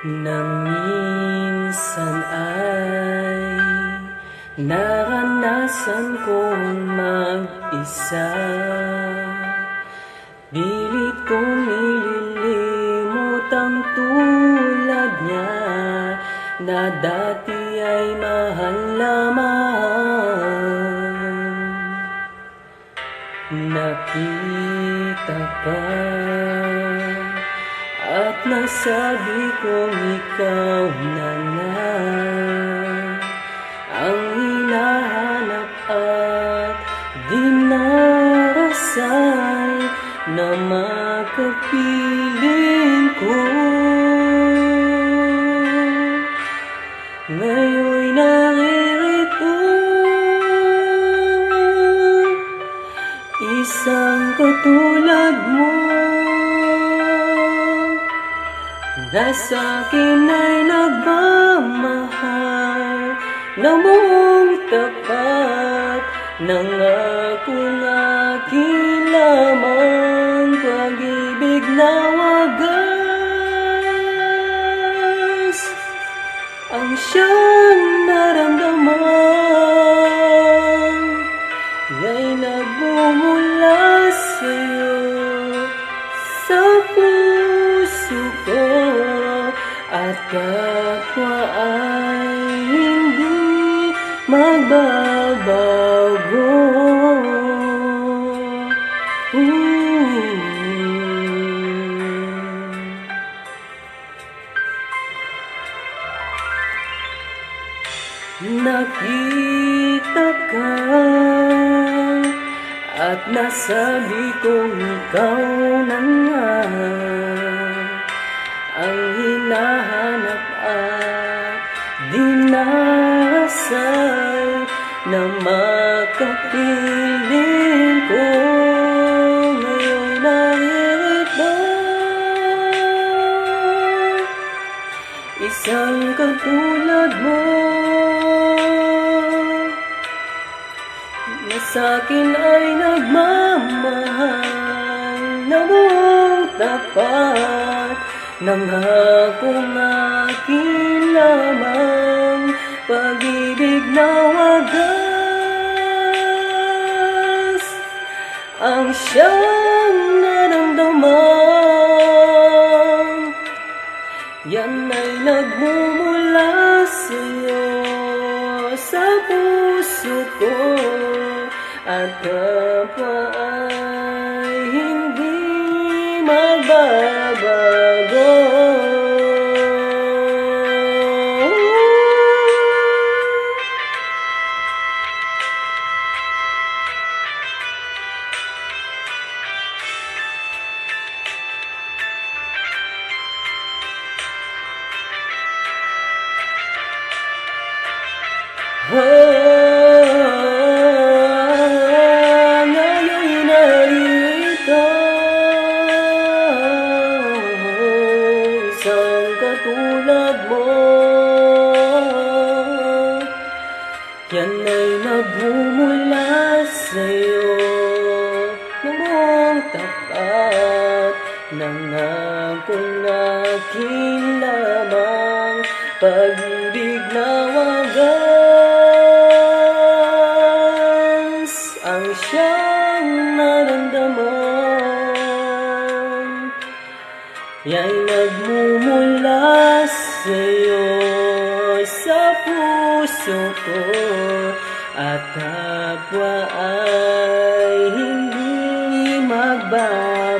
Nang minsan ay naranasan kong mag-isa, pilit kong nililimot ang tulad niya na dati ay mahal lamang. Nakita pa at nasabi kong ikaw na nga ang hinahanap at dinarasal na makapiling ko. Ngayon'y naririto, isang katulad mo na sa'kin ay nagmamahal na buong tapat. Nangakong akin lamang pag-ibig na wagas ang siyang naramdaman, nga'y nagmumula sa'yo sa puso ko. At kapwa ay hindi magbabago. Nakita ka at nasabi kong ikaw na nga ang hinahanap at dinasal na makapiling ko. Ngayon'y naririto, isang katulad mo na sa'kin ay nagmamahal na buong tapat. Nangakong akin lamang pag-ibig na wagas ang siyang naramdaman, yan ay nagmumula sa'yo sa puso ko. At kapwa ay hindi magbabago. Ngayon'y narito, isang katulad mo, yan ay nagmumula sa'yo ng buong tapat. Nangakong akin lamang pag-ibig na wagas ang siyang naramdaman, ya'y nagmumula sa'yo sa puso ko. At kapwa ay hindi magbabago.